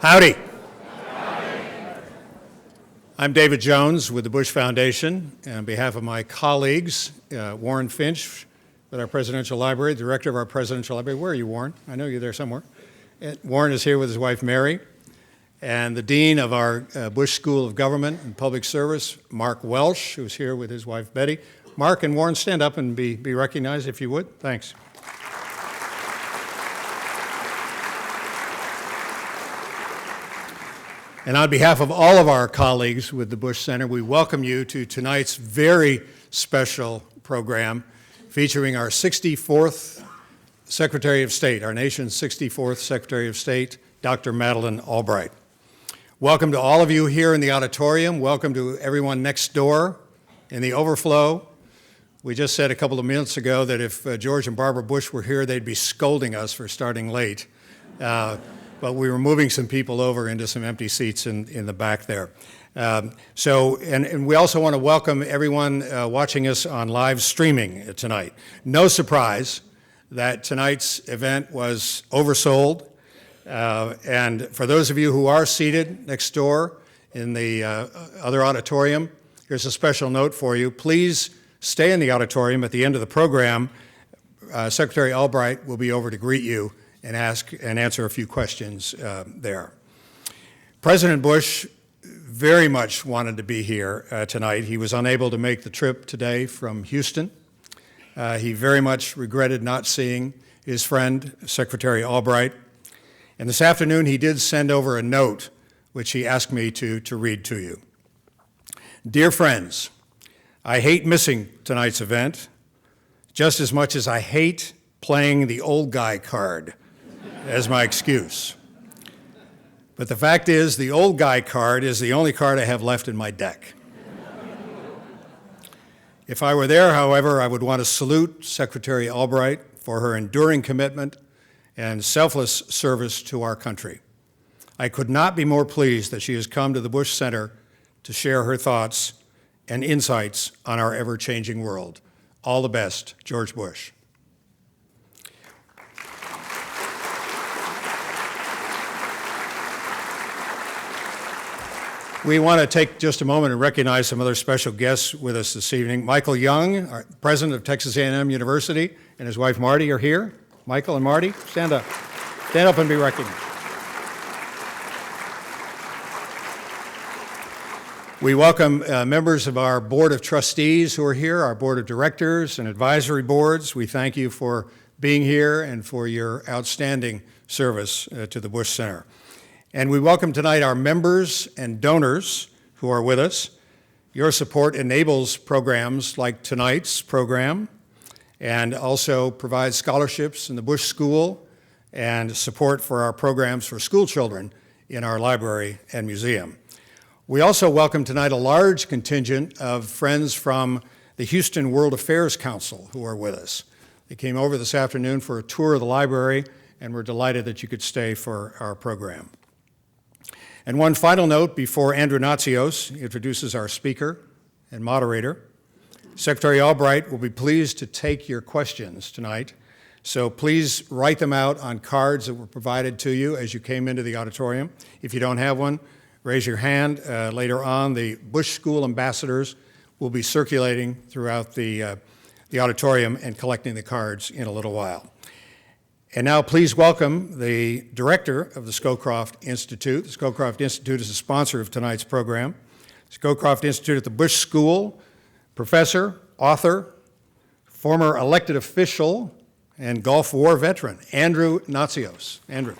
Howdy. I'm David Jones with the Bush Foundation, and on behalf of my colleagues, Warren Finch with our Presidential Library, the Director of our Presidential Library. Where are you, Warren? I know you're there somewhere. Warren is here with his wife, Mary, and the Dean of our Bush School of Government and Public Service, Mark Welsh, who's here with his wife, Betty. Mark and Warren, stand up and be recognized, if you would. Thanks. And on behalf of all of our colleagues with the Bush Center, we welcome you to tonight's very special program featuring our 64th Secretary of State, our nation's 64th Secretary of State, Dr. Madeleine Albright. Welcome to all of you here in the auditorium. Welcome to everyone next door in the overflow. We just said a couple of minutes ago that if George and Barbara Bush were here, they'd be scolding us for starting late. But we were moving some people over into some empty seats in the back there. And we also want to welcome everyone watching us on live streaming tonight. No surprise that tonight's event was oversold. And for those of you who are seated next door in the other auditorium, here's a special note for you. Please stay in the auditorium. At the end of the program, Secretary Albright will be over to greet you and ask and answer a few questions there. President Bush very much wanted to be here tonight. He was unable to make the trip today from Houston. He very much regretted not seeing his friend, Secretary Albright. And this afternoon, he did send over a note, which he asked me to read to you. Dear friends, I hate missing tonight's event just as much as I hate playing the old guy card as my excuse. But the fact is, the old guy card is the only card I have left in my deck. If I were there, however, I would want to salute Secretary Albright for her enduring commitment and selfless service to our country. I could not be more pleased that she has come to the Bush Center to share her thoughts and insights on our ever-changing world. All the best, George Bush. We want to take just a moment and recognize some other special guests with us this evening. Michael Young, our president of Texas A&M University, and his wife Marty are here. Michael and Marty, stand up. Stand up and be recognized. We welcome members of our Board of Trustees who are here, our Board of Directors and Advisory Boards. We thank you for being here and for your outstanding service to the Bush Center. And we welcome tonight our members and donors who are with us. Your support enables programs like tonight's program and also provides scholarships in the Bush School and support for our programs for school children in our library and museum. We also welcome tonight a large contingent of friends from the Houston World Affairs Council who are with us. They came over this afternoon for a tour of the library, and we're delighted that you could stay for our program. And one final note before Andrew Natsios introduces our speaker and moderator. Secretary Albright will be pleased to take your questions tonight, so please write them out on cards that were provided to you as you came into the auditorium. If you don't have one, raise your hand. Later on, the Bush School ambassadors will be circulating throughout the auditorium and collecting the cards in a little while. And now please welcome the director of the Scowcroft Institute. The Scowcroft Institute is a sponsor of tonight's program. Scowcroft Institute at the Bush School, professor, author, former elected official, and Gulf War veteran, Andrew Natsios. Andrew.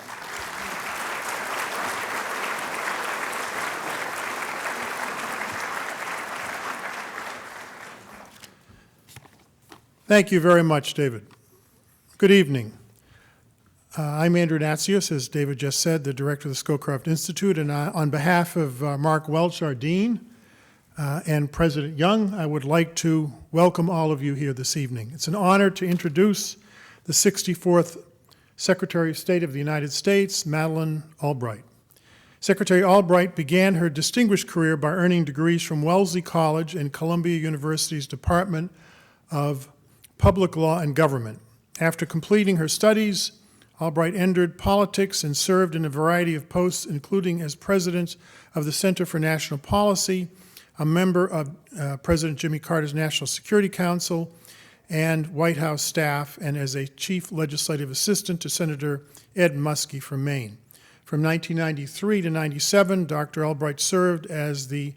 Thank you very much, David. Good evening. I'm Andrew Natsios, as David just said, the director of the Scowcroft Institute, and on behalf of Mark Welch, our dean, and President Young, I would like to welcome all of you here this evening. It's an honor to introduce the 64th Secretary of State of the United States, Madeleine Albright. Secretary Albright began her distinguished career by earning degrees from Wellesley College and Columbia University's Department of Public Law and Government. After completing her studies Albright entered politics and served in a variety of posts, including as president of the Center for National Policy, a member of President Jimmy Carter's National Security Council and White House staff, and as a chief legislative assistant to Senator Ed Muskie from Maine. From 1993 to 97, Dr. Albright served as the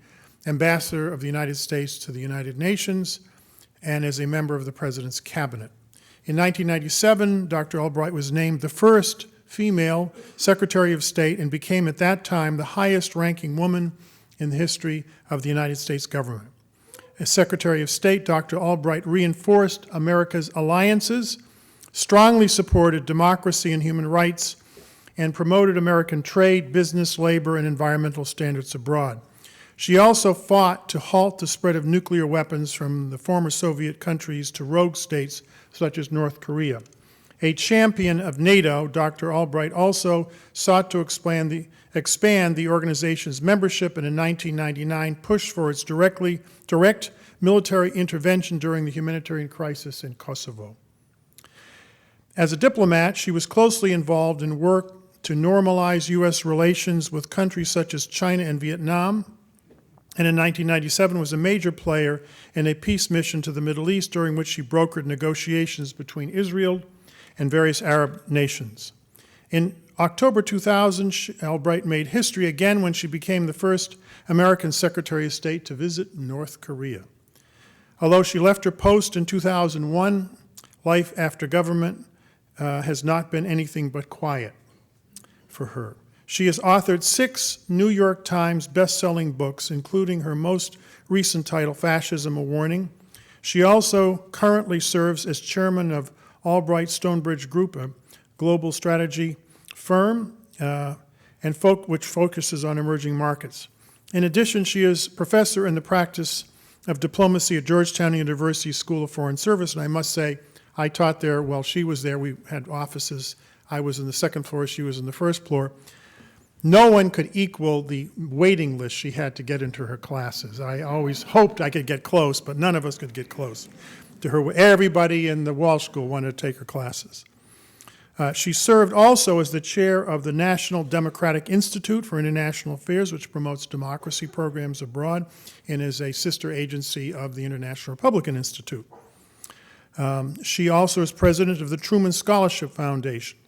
ambassador of the United States to the United Nations and as a member of the President's cabinet. In 1997, Dr. Albright was named the first female Secretary of State and became at that time the highest-ranking woman in the history of the United States government. As Secretary of State, Dr. Albright reinforced America's alliances, strongly supported democracy and human rights, and promoted American trade, business, labor, and environmental standards abroad. She also fought to halt the spread of nuclear weapons from the former Soviet countries to rogue states such as North Korea. A champion of NATO, Dr. Albright also sought to expand the organization's membership, and in 1999 pushed for its direct military intervention during the humanitarian crisis in Kosovo. As a diplomat, she was closely involved in work to normalize U.S. relations with countries such as China and Vietnam, and in 1997 was a major player in a peace mission to the Middle East, during which she brokered negotiations between Israel and various Arab nations. In October 2000, Albright made history again when she became the first American Secretary of State to visit North Korea. Although she left her post in 2001, life after government has not been anything but quiet for her. She has authored 6 New York Times best-selling books, including her most recent title, Fascism, A Warning. She also currently serves as chairman of Albright Stonebridge Group, a global strategy firm which focuses on emerging markets. In addition, she is professor in the practice of diplomacy at Georgetown University School of Foreign Service, and I must say, I taught there while she was there. We had offices. I was in the second floor, she was in the first floor. No one could equal the waiting list she had to get into her classes. I always hoped I could get close, but none of us could get close to her. Everybody in the Walsh School wanted to take her classes. She served also as the chair of the National Democratic Institute for International Affairs, which promotes democracy programs abroad, and is a sister agency of the International Republican Institute. She also is president of the Truman Scholarship Foundation.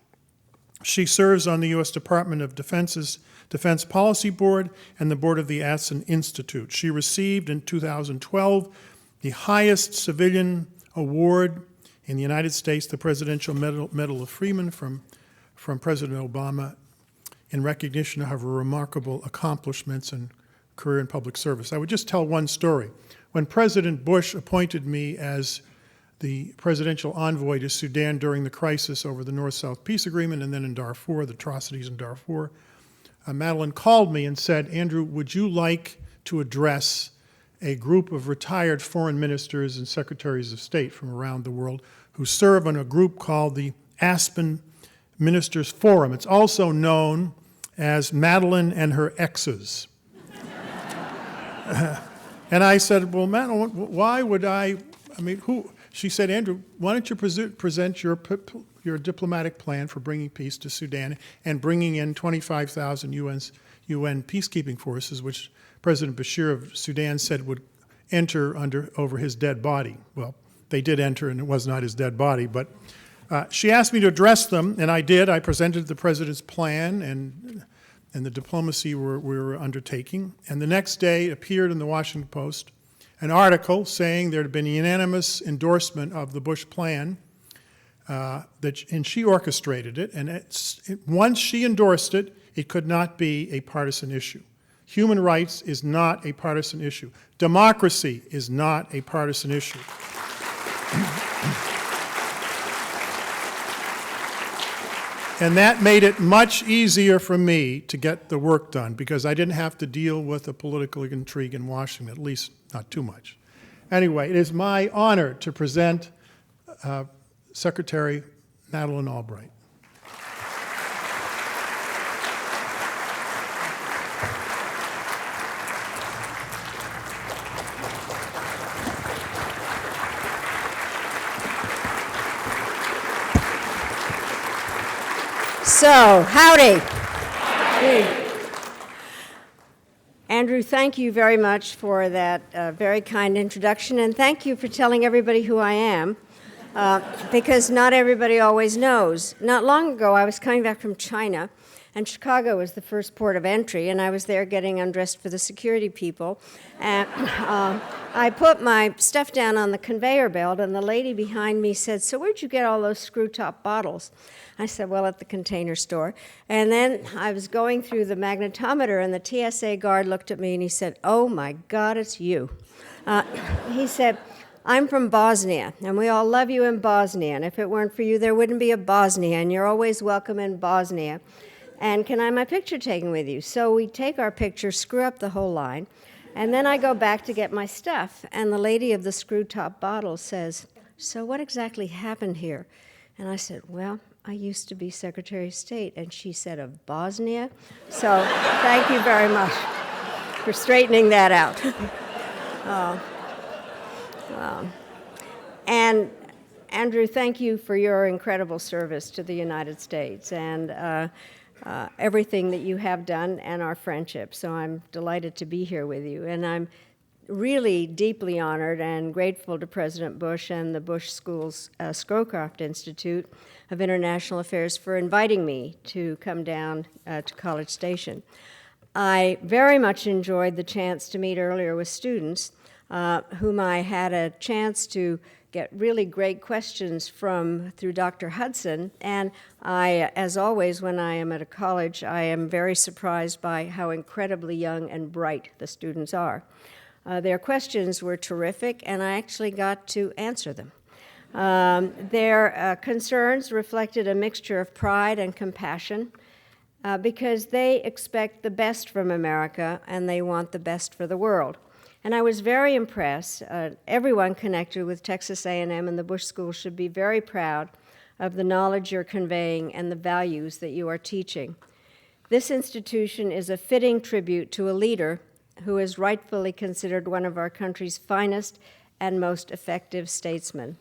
She serves on the U.S. Department of Defense's Defense Policy Board and the board of the Aspen Institute. She received in 2012 the highest civilian award in the United States, the Presidential Medal of Freeman from President Obama, in recognition of her remarkable accomplishments and career in public service. I would just tell one story. When President Bush appointed me as the presidential envoy to Sudan during the crisis over the North-South Peace Agreement, and then in Darfur, the atrocities in Darfur, Madeleine called me and said, "Andrew, would you like to address a group of retired foreign ministers and secretaries of state from around the world who serve on a group called the Aspen Ministers Forum? It's also known as Madeleine and her exes." And I said, "Well, Madeleine, why would who?" She said, "Andrew, why don't you present your diplomatic plan for bringing peace to Sudan and bringing in 25,000 UN peacekeeping forces, which President Bashir of Sudan said would enter over his dead body." Well, they did enter, and it was not his dead body. But she asked me to address them, and I did. I presented the president's plan and the diplomacy we were undertaking. And the next day, it appeared in the Washington Post an article saying there had been unanimous endorsement of the Bush plan, and she orchestrated it. And once she endorsed it, it could not be a partisan issue. Human rights is not a partisan issue. Democracy is not a partisan issue. And that made it much easier for me to get the work done, because I didn't have to deal with the political intrigue in Washington, at least not too much. Anyway, it is my honor to present Secretary Madeleine Albright. So, howdy. Andrew, thank you very much for that very kind introduction, and thank you for telling everybody who I am, because not everybody always knows. Not long ago, I was coming back from China, and Chicago was the first port of entry, and I was there getting undressed for the security people. And I put my stuff down on the conveyor belt, and the lady behind me said, "So where'd you get all those screw-top bottles?" I said, "Well, at the Container Store." And then I was going through the magnetometer, and the TSA guard looked at me, and he said, "Oh, my God, it's you." He said, "I'm from Bosnia, and we all love you in Bosnia, and if it weren't for you, there wouldn't be a Bosnia, and you're always welcome in Bosnia. And can I have my picture taken with you?" So we take our picture, screw up the whole line, and then I go back to get my stuff, and the lady of the screw-top bottle says, "So what exactly happened here?" And I said, "Well, I used to be Secretary of State," and she said, "Of Bosnia?" So thank you very much for straightening that out. And Andrew, thank you for your incredible service to the United States and everything that you have done and our friendship. So I'm delighted to be here with you. And I'm really deeply honored and grateful to President Bush and the Bush School's Scowcroft Institute of International Affairs for inviting me to come down to College Station. I very much enjoyed the chance to meet earlier with students whom I had a chance to get really great questions from through Dr. Hudson. And I, as always, when I am at a college, I am very surprised by how incredibly young and bright the students are. Their questions were terrific, and I actually got to answer them. Their concerns reflected a mixture of pride and compassion because they expect the best from America, and they want the best for the world. And I was very impressed. Everyone connected with Texas A&M and the Bush School should be very proud of the knowledge you're conveying and the values that you are teaching. This institution is a fitting tribute to a leader who is rightfully considered one of our country's finest and most effective statesmen.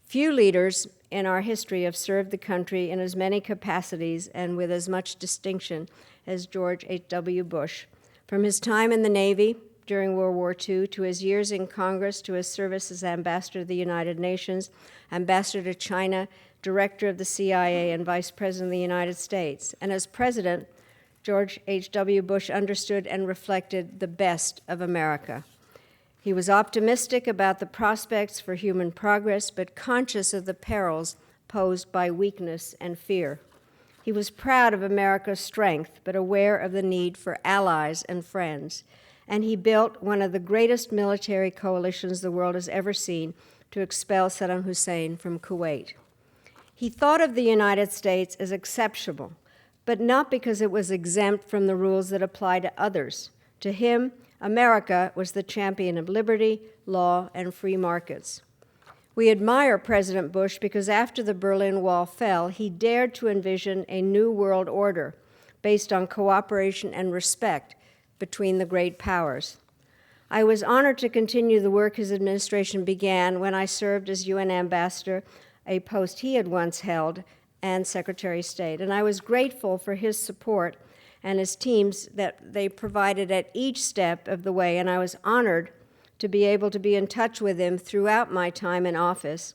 Few leaders in our history have served the country in as many capacities and with as much distinction as George H.W. Bush. From his time in the Navy during World War II, to his years in Congress, to his service as ambassador to the United Nations, ambassador to China, director of the CIA, and vice president of the United States. And as president, George H.W. Bush understood and reflected the best of America. He was optimistic about the prospects for human progress, but conscious of the perils posed by weakness and fear. He was proud of America's strength, but aware of the need for allies and friends. And he built one of the greatest military coalitions the world has ever seen to expel Saddam Hussein from Kuwait. He thought of the United States as exceptional, but not because it was exempt from the rules that apply to others. To him, America was the champion of liberty, law, and free markets. We admire President Bush because after the Berlin Wall fell, he dared to envision a new world order based on cooperation and respect between the great powers. I was honored to continue the work his administration began when I served as UN ambassador, a post he had once held, and Secretary of State. And I was grateful for his support and his teams that they provided at each step of the way, and I was honored to be able to be in touch with him throughout my time in office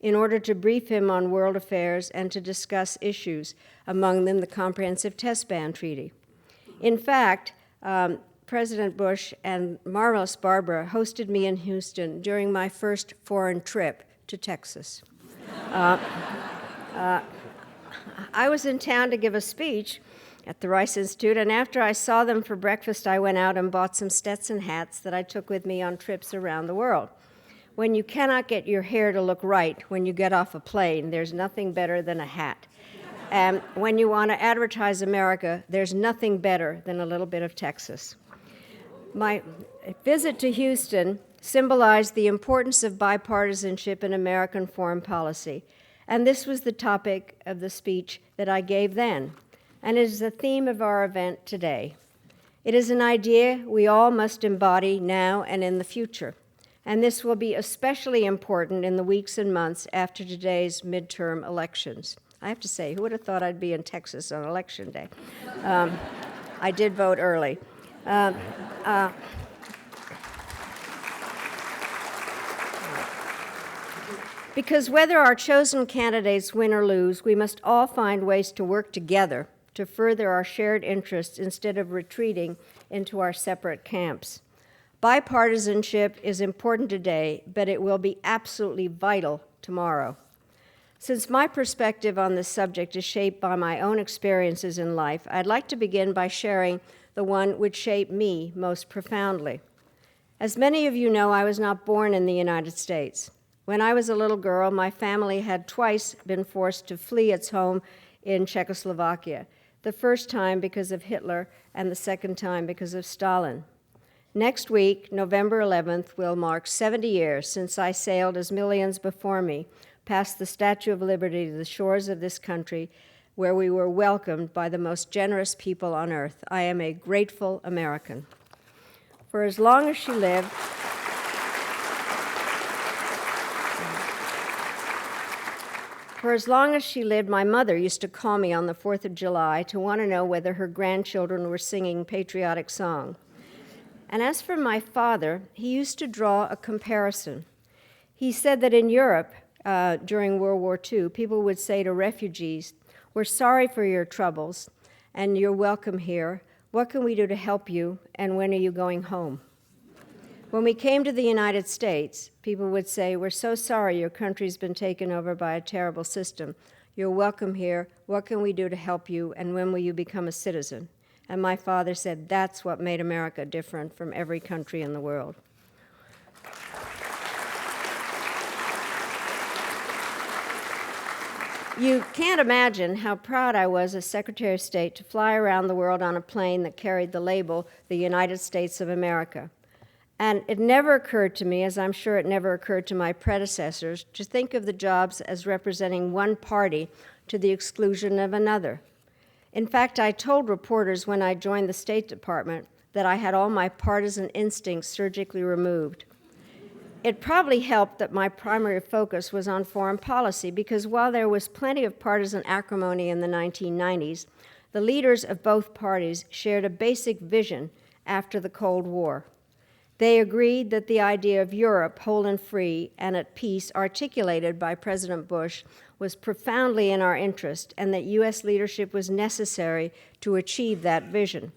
in order to brief him on world affairs and to discuss issues, among them the Comprehensive Test Ban Treaty. In fact, President Bush and marvelous Barbara hosted me in Houston during my first foreign trip to Texas. I was in town to give a speech at the Rice Institute, and after I saw them for breakfast, I went out and bought some Stetson hats that I took with me on trips around the world. When you cannot get your hair to look right when you get off a plane, there's nothing better than a hat. And when you want to advertise America, there's nothing better than a little bit of Texas. My visit to Houston symbolized the importance of bipartisanship in American foreign policy, and this was the topic of the speech that I gave then, and it is the theme of our event today. It is an idea we all must embody now and in the future, and this will be especially important in the weeks and months after today's midterm elections. I have to say, who would have thought I'd be in Texas on Election Day? I did vote early. Because whether our chosen candidates win or lose, we must all find ways to work together to further our shared interests instead of retreating into our separate camps. Bipartisanship is important today, but it will be absolutely vital tomorrow. Since my perspective on this subject is shaped by my own experiences in life, I'd like to begin by sharing the one which shaped me most profoundly. As many of you know, I was not born in the United States. When I was a little girl, my family had twice been forced to flee its home in Czechoslovakia, the first time because of Hitler and the second time because of Stalin. Next week, November 11th, will mark 70 years since I sailed, as millions before me, past the Statue of Liberty to the shores of this country, where we were welcomed by the most generous people on earth. I am a grateful American. For as long as she lived, my mother used to call me on the 4th of July to want to know whether her grandchildren were singing patriotic song. And as for my father, he used to draw a comparison. He said that in Europe, during World War II, people would say to refugees, "We're sorry for your troubles, and you're welcome here. What can we do to help you, and when are you going home?" When we came to the United States, people would say, "We're so sorry your country's been taken over by a terrible system. You're welcome here. What can we do to help you, and when will you become a citizen?" And my father said, that's what made America different from every country in the world. You can't imagine how proud I was as Secretary of State to fly around the world on a plane that carried the label, the United States of America. And it never occurred to me, as I'm sure it never occurred to my predecessors, to think of the jobs as representing one party to the exclusion of another. In fact, I told reporters when I joined the State Department that I had all my partisan instincts surgically removed. It probably helped that my primary focus was on foreign policy, because while there was plenty of partisan acrimony in the 1990s, the leaders of both parties shared a basic vision after the Cold War. They agreed that the idea of Europe whole and free and at peace, articulated by President Bush, was profoundly in our interest, and that U.S. leadership was necessary to achieve that vision.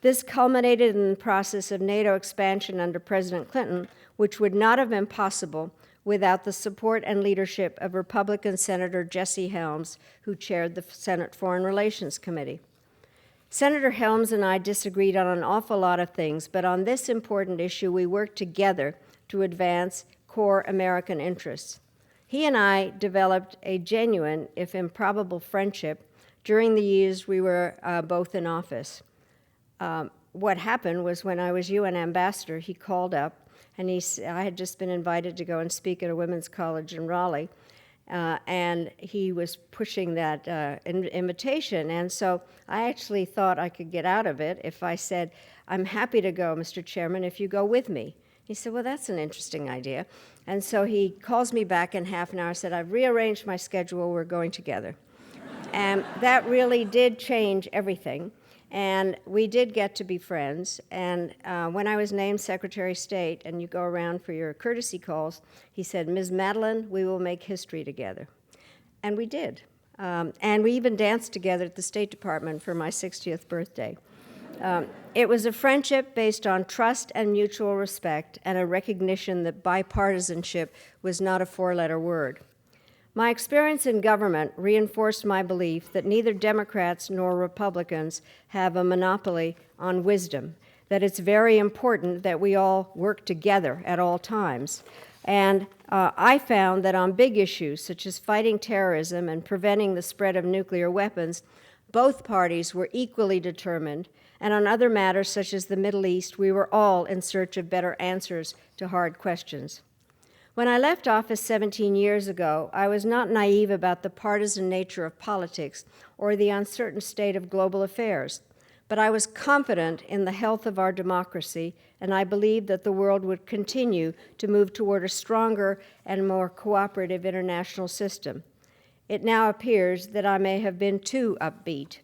This culminated in the process of NATO expansion under President Clinton, which would not have been possible without the support and leadership of Republican Senator Jesse Helms, who chaired the Senate Foreign Relations Committee. Senator Helms and I disagreed on an awful lot of things, but on this important issue, we worked together to advance core American interests. He and I developed a genuine, if improbable, friendship during the years we were both in office. What happened was when I was UN ambassador, he called up, and I had just been invited to go and speak at a women's college in Raleigh, and he was pushing that invitation. And so I actually thought I could get out of it if I said, "I'm happy to go, Mr. Chairman, if you go with me." He said, "Well, that's an interesting idea." And so he calls me back in half an hour, said, "I've rearranged my schedule, we're going together." And that really did change everything. And we did get to be friends. And when I was named Secretary of State, and you go around for your courtesy calls, he said, "Ms. Madeleine, we will make history together." And we did. And we even danced together at the State Department for my 60th birthday. It was a friendship based on trust and mutual respect, and a recognition that bipartisanship was not a four-letter word. My experience in government reinforced my belief that neither Democrats nor Republicans have a monopoly on wisdom, that it's very important that we all work together at all times. And I found that on big issues such as fighting terrorism and preventing the spread of nuclear weapons, both parties were equally determined, and on other matters such as the Middle East, we were all in search of better answers to hard questions. When I left office 17 years ago, I was not naive about the partisan nature of politics or the uncertain state of global affairs, but I was confident in the health of our democracy, and I believed that the world would continue to move toward a stronger and more cooperative international system. it now appears that I may have been too upbeat,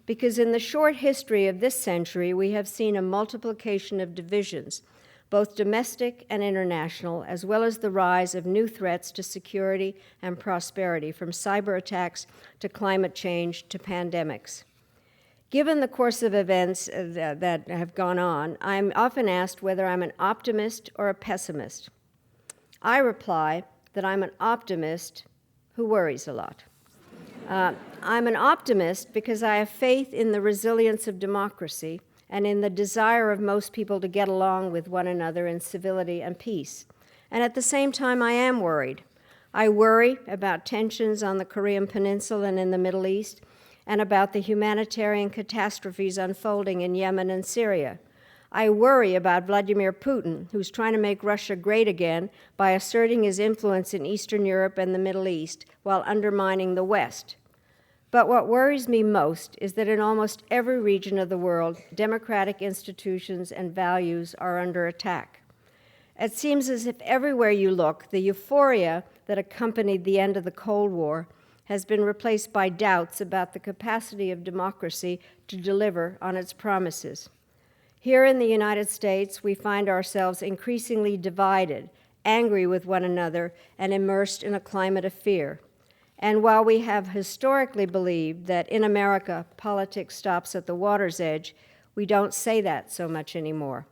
because in the short history of this century, we have seen a multiplication of divisions, both domestic and international, as well as the rise of new threats to security and prosperity, from cyber attacks to climate change to pandemics. Given the course of events that have gone on, I'm often asked whether I'm an optimist or a pessimist. I reply that I'm an optimist who worries a lot. I'm an optimist because I have faith in the resilience of democracy and in the desire of most people to get along with one another in civility and peace. And at the same time, I am worried. I worry about tensions on the Korean Peninsula and in the Middle East, and about the humanitarian catastrophes unfolding in Yemen and Syria. I worry about Vladimir Putin, who's trying to make Russia great again by asserting his influence in Eastern Europe and the Middle East while undermining the West. But what worries me most is that in almost every region of the world, democratic institutions and values are under attack. It seems as if everywhere you look, the euphoria that accompanied the end of the Cold War has been replaced by doubts about the capacity of democracy to deliver on its promises. Here in the United States, we find ourselves increasingly divided, angry with one another, and immersed in a climate of fear. And while we have historically believed that in America, politics stops at the water's edge, we don't say that so much anymore.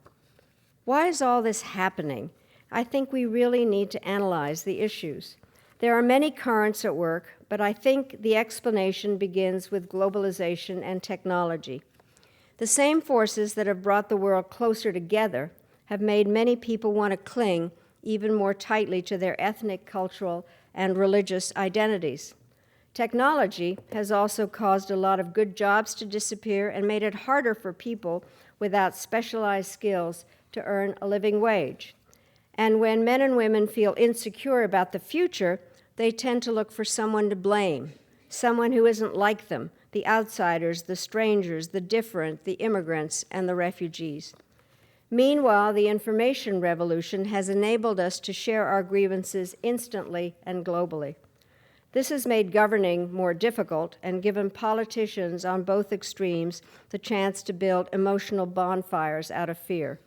Why is all this happening? I think we really need to analyze the issues. There are many currents at work, but I think the explanation begins with globalization and technology. The same forces that have brought the world closer together have made many people want to cling even more tightly to their ethnic, cultural, and religious identities. Technology has also caused a lot of good jobs to disappear and made it harder for people without specialized skills to earn a living wage. And when men and women feel insecure about the future, they tend to look for someone to blame, someone who isn't like them, the outsiders, the strangers, the different, the immigrants, and the refugees. Meanwhile, the information revolution has enabled us to share our grievances instantly and globally. This has made governing more difficult and given politicians on both extremes the chance to build emotional bonfires out of fear.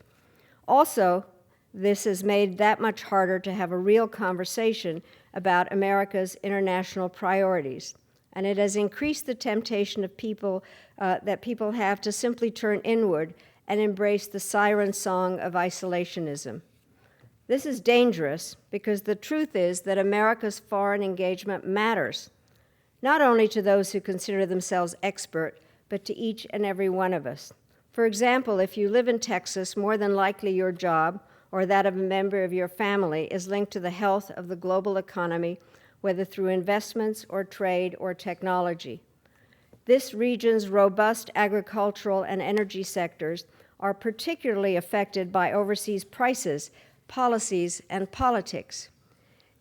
Also, this has made that much harder to have a real conversation about America's international priorities, and it has increased the temptation of people that people have to simply turn inward and embrace the siren song of isolationism. This is dangerous because the truth is that America's foreign engagement matters, not only to those who consider themselves expert, but to each and every one of us. For example, if you live in Texas, more than likely your job or that of a member of your family is linked to the health of the global economy, whether through investments or trade or technology. This region's robust agricultural and energy sectors are particularly affected by overseas prices, policies, and politics.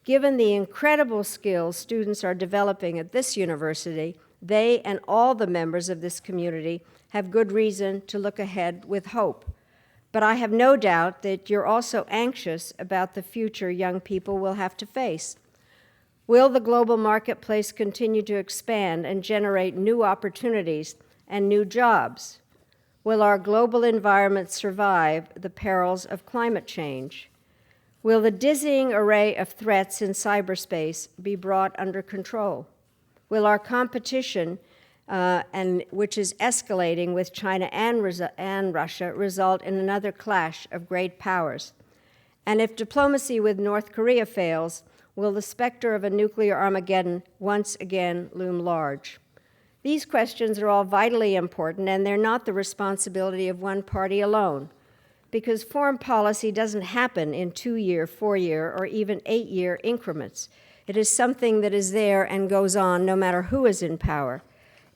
Given the incredible skills students are developing at this university, they and all the members of this community have good reason to look ahead with hope. But I have no doubt that you're also anxious about the future young people will have to face. Will the global marketplace continue to expand and generate new opportunities and new jobs? Will our global environment survive the perils of climate change? Will the dizzying array of threats in cyberspace be brought under control? Will our competition, which is escalating with China and Russia, result in another clash of great powers? And if diplomacy with North Korea fails, will the specter of a nuclear Armageddon once again loom large? These questions are all vitally important, and they're not the responsibility of one party alone, because foreign policy doesn't happen in 2-year, 4-year, or even 8-year increments. It is something that is there and goes on no matter who is in power.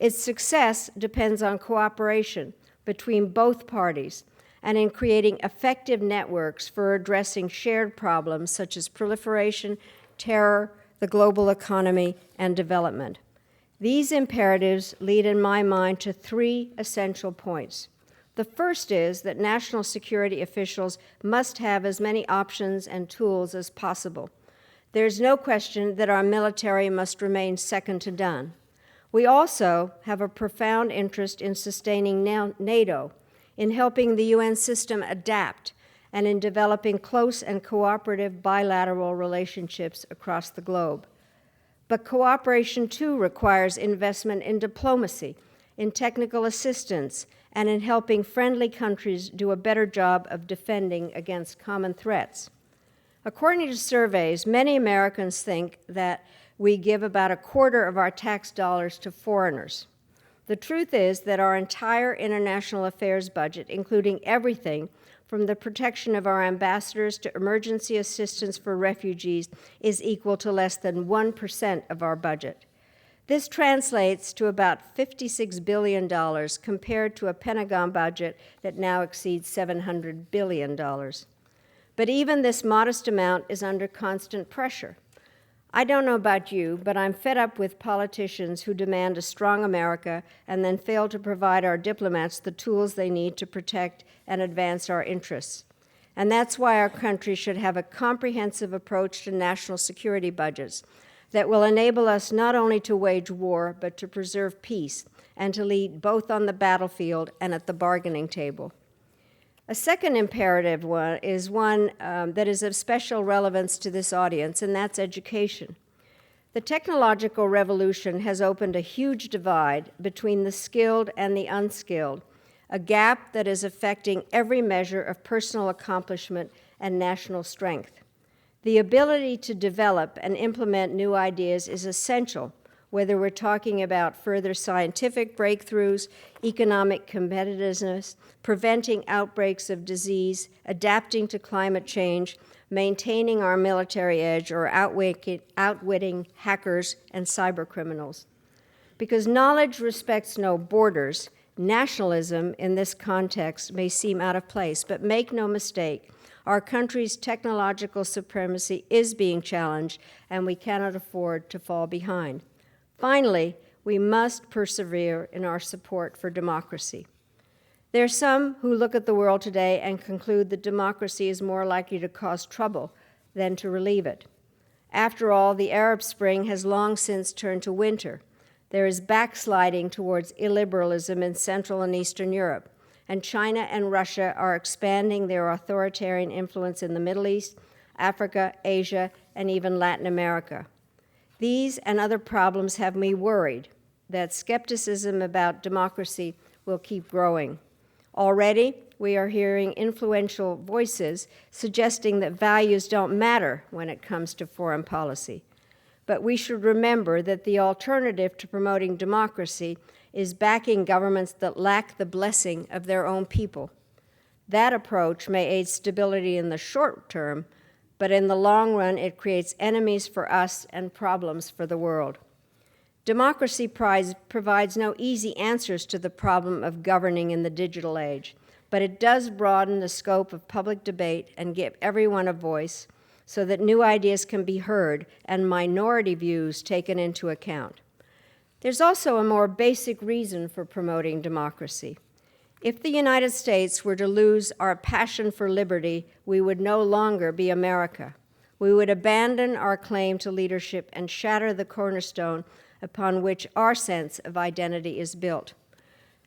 Its success depends on cooperation between both parties and in creating effective networks for addressing shared problems such as proliferation, terror, the global economy, and development. These imperatives lead, in my mind, to 3 essential points. The first is that national security officials must have as many options and tools as possible. There's no question that our military must remain second to none. We also have a profound interest in sustaining NATO, in helping the UN system adapt, and in developing close and cooperative bilateral relationships across the globe. But cooperation, too, requires investment in diplomacy, in technical assistance, and in helping friendly countries do a better job of defending against common threats. According to surveys, many Americans think that we give about a quarter of our tax dollars to foreigners. The truth is that our entire international affairs budget, including everything from the protection of our ambassadors to emergency assistance for refugees, is equal to less than 1% of our budget. This translates to about $56 billion compared to a Pentagon budget that now exceeds $700 billion. But even this modest amount is under constant pressure. I don't know about you, but I'm fed up with politicians who demand a strong America and then fail to provide our diplomats the tools they need to protect and advance our interests. And that's why our country should have a comprehensive approach to national security budgets that will enable us not only to wage war, but to preserve peace and to lead both on the battlefield and at the bargaining table. A second imperative is one that is of special relevance to this audience, and that's education. The technological revolution has opened a huge divide between the skilled and the unskilled, a gap that is affecting every measure of personal accomplishment and national strength. The ability to develop and implement new ideas is essential, whether we're talking about further scientific breakthroughs, economic competitiveness, preventing outbreaks of disease, adapting to climate change, maintaining our military edge, or outwitting hackers and cybercriminals. Because knowledge respects no borders, nationalism in this context may seem out of place, but make no mistake, our country's technological supremacy is being challenged, and we cannot afford to fall behind. Finally, we must persevere in our support for democracy. There are some who look at the world today and conclude that democracy is more likely to cause trouble than to relieve it. After all, the Arab Spring has long since turned to winter. There is backsliding towards illiberalism in Central and Eastern Europe, and China and Russia are expanding their authoritarian influence in the Middle East, Africa, Asia, and even Latin America. These and other problems have me worried that skepticism about democracy will keep growing. Already, we are hearing influential voices suggesting that values don't matter when it comes to foreign policy. But we should remember that the alternative to promoting democracy is backing governments that lack the blessing of their own people. That approach may aid stability in the short term, but in the long run, it creates enemies for us and problems for the world. Democracy provides no easy answers to the problem of governing in the digital age, but it does broaden the scope of public debate and give everyone a voice so that new ideas can be heard and minority views taken into account. There's also a more basic reason for promoting democracy. If the United States were to lose our passion for liberty, we would no longer be America. We would abandon our claim to leadership and shatter the cornerstone upon which our sense of identity is built.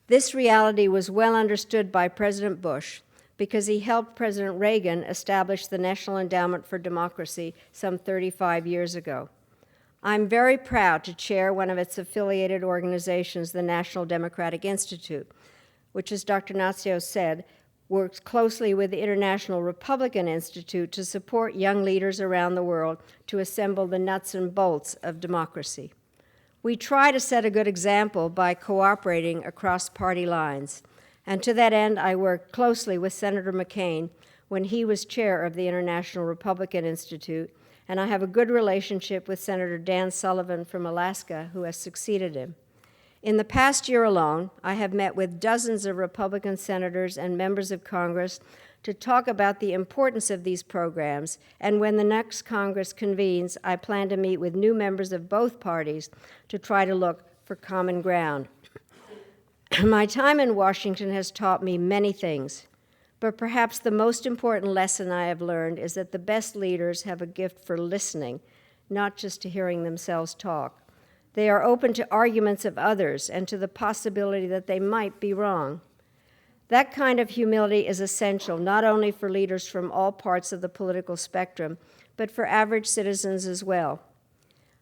This reality was well understood by President Bush because he helped President Reagan establish the National Endowment for Democracy some 35 years ago. I'm very proud to chair one of its affiliated organizations, the National Democratic Institute, which, as Dr. Natsios said, works closely with the International Republican Institute to support young leaders around the world to assemble the nuts and bolts of democracy. We try to set a good example by cooperating across party lines, and to that end, I worked closely with Senator McCain when he was chair of the International Republican Institute, and I have a good relationship with Senator Dan Sullivan from Alaska, who has succeeded him. In the past year alone, I have met with dozens of Republican senators and members of Congress to talk about the importance of these programs, and when the next Congress convenes, I plan to meet with new members of both parties to try to look for common ground. My time in Washington has taught me many things, but perhaps the most important lesson I have learned is that the best leaders have a gift for listening, not just to hearing themselves talk. They are open to arguments of others and to the possibility that they might be wrong. That kind of humility is essential not only for leaders from all parts of the political spectrum, but for average citizens as well.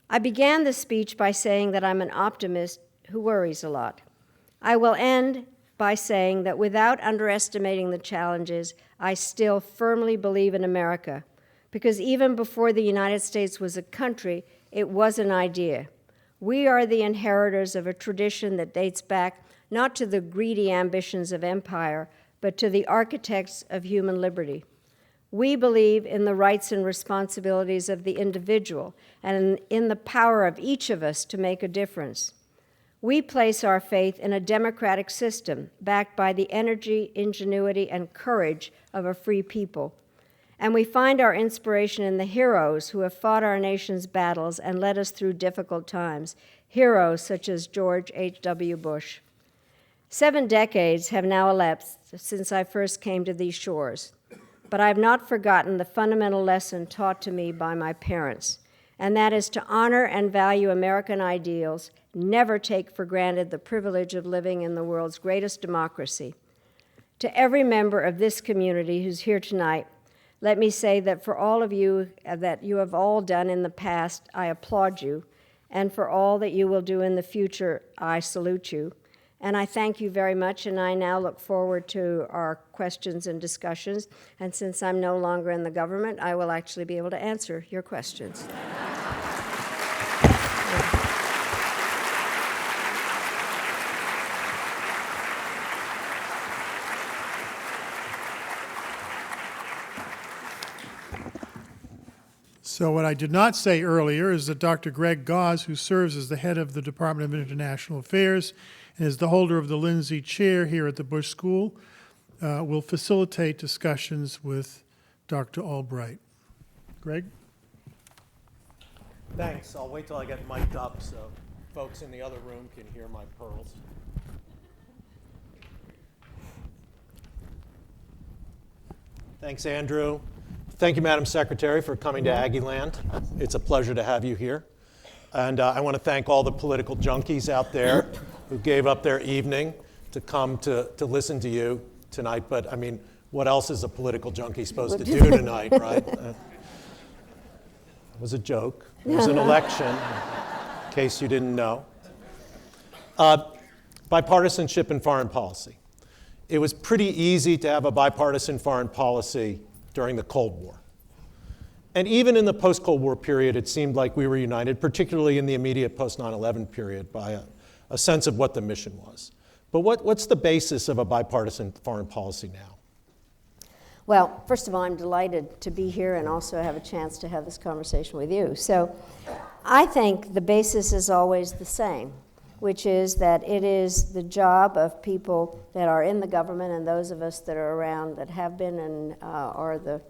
I began this speech by saying that I'm an optimist who worries a lot. I will end by saying that without underestimating the challenges, I still firmly believe in America, because even before the United States was a country, it was an idea. We are the inheritors of a tradition that dates back not to the greedy ambitions of empire, but to the architects of human liberty. We believe in the rights and responsibilities of the individual and in the power of each of us to make a difference. We place our faith in a democratic system backed by the energy, ingenuity, and courage of a free people. And we find our inspiration in the heroes who have fought our nation's battles and led us through difficult times, heroes such as George H.W. Bush. 7 decades have now elapsed since I first came to these shores, but I have not forgotten the fundamental lesson taught to me by my parents, and that is to honor and value American ideals, never take for granted the privilege of living in the world's greatest democracy. To every member of this community who's here tonight, let me say that for all of you that you have all done in the past, I applaud you, and for all that you will do in the future, I salute you. And I thank you very much, and I now look forward to our questions and discussions. And since I'm no longer in the government, I will actually be able to answer your questions. So what I did not say earlier is that Dr. Greg Goss, who serves as the head of the Department of International Affairs and is the holder of the Lindsay Chair here at the Bush School, will facilitate discussions with Dr. Albright. Greg? Thanks. I'll wait till I get mic'd up so folks in the other room can hear my pearls. Thanks, Andrew. Thank you, Madam Secretary, for coming to Aggieland. It's a pleasure to have you here. And I want to thank all the political junkies out there who gave up their evening to come to listen to you tonight. But, I mean, what else is a political junkie supposed to do tonight, right? It was a joke. It was an election, in case you didn't know. Bipartisanship and foreign policy. It was pretty easy to have a bipartisan foreign policy during the Cold War. And even in the post-Cold War period, it seemed like we were united, particularly in the immediate post-9/11 period, by a sense of what the mission was. But what's the basis of a bipartisan foreign policy now? Well, first of all, I'm delighted to be here and also have a chance to have this conversation with you. So I think the basis is always the same, which is that it is the job of people that are in the government and those of us that are around that have been and are the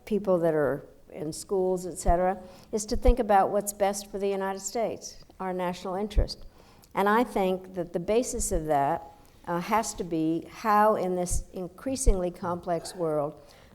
people that are in schools, et cetera, is to think about what's best for the United States, our national interest. And I think that the basis of that has to be how, in this increasingly complex world,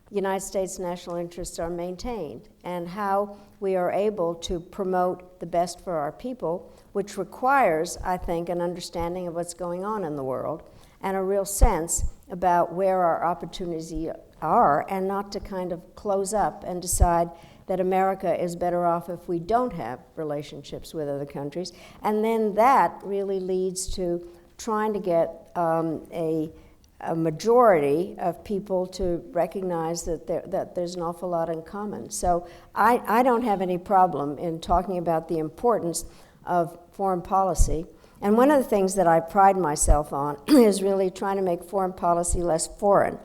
the United States national interests are maintained and how we are able to promote the best for our people, which requires, I think, an understanding of what's going on in the world and a real sense about where our opportunities are, and not to kind of close up and decide that America is better off if we don't have relationships with other countries. And then that really leads to trying to get a majority of people to recognize that there's an awful lot in common. So I don't have any problem in talking about the importance of foreign policy. And one of the things that I pride myself on is really trying to make foreign policy less foreign,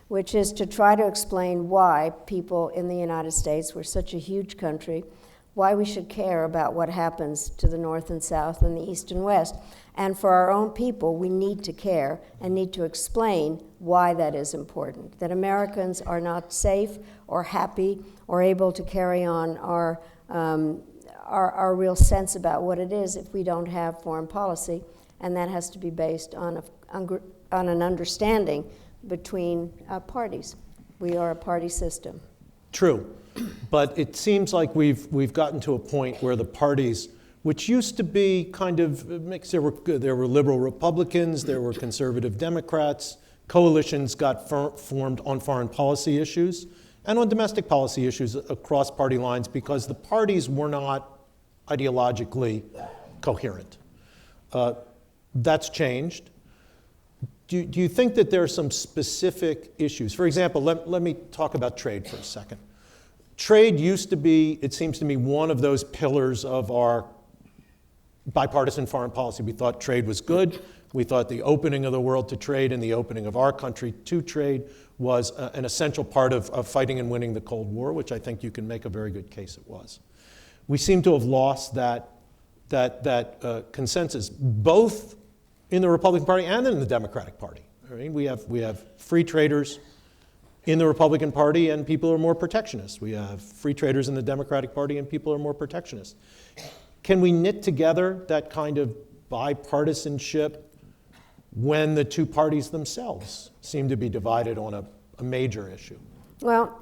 which is to try to explain why people in the United States, we're such a huge country, why we should care about what happens to the North and South and the East and West. And for our own people, we need to care and need to explain why that is important, that Americans are not safe or happy or able to carry on our real sense about what it is if we don't have foreign policy, and that has to be based on an understanding between parties. We are a party system. True. But it seems like we've gotten to a point where the parties, which used to be kind of mixed, there were liberal Republicans, there were conservative Democrats, coalitions got formed on foreign policy issues and on domestic policy issues across party lines because the parties were not ideologically coherent. That's changed. Do you think that there are some specific issues? For example, let me talk about trade for a second. Trade used to be, it seems to me, one of those pillars of our bipartisan foreign policy. We thought trade was good. We thought the opening of the world to trade and the opening of our country to trade was an essential part of fighting and winning the Cold War, which I think you can make a very good case it was. We seem to have lost that consensus, both in the Republican Party and in the Democratic Party. I mean, we have free traders in the Republican Party and people who are more protectionist. We have free traders in the Democratic Party and people who are more protectionist. Can we knit together that kind of bipartisanship when the two parties themselves seem to be divided on a major issue? Well,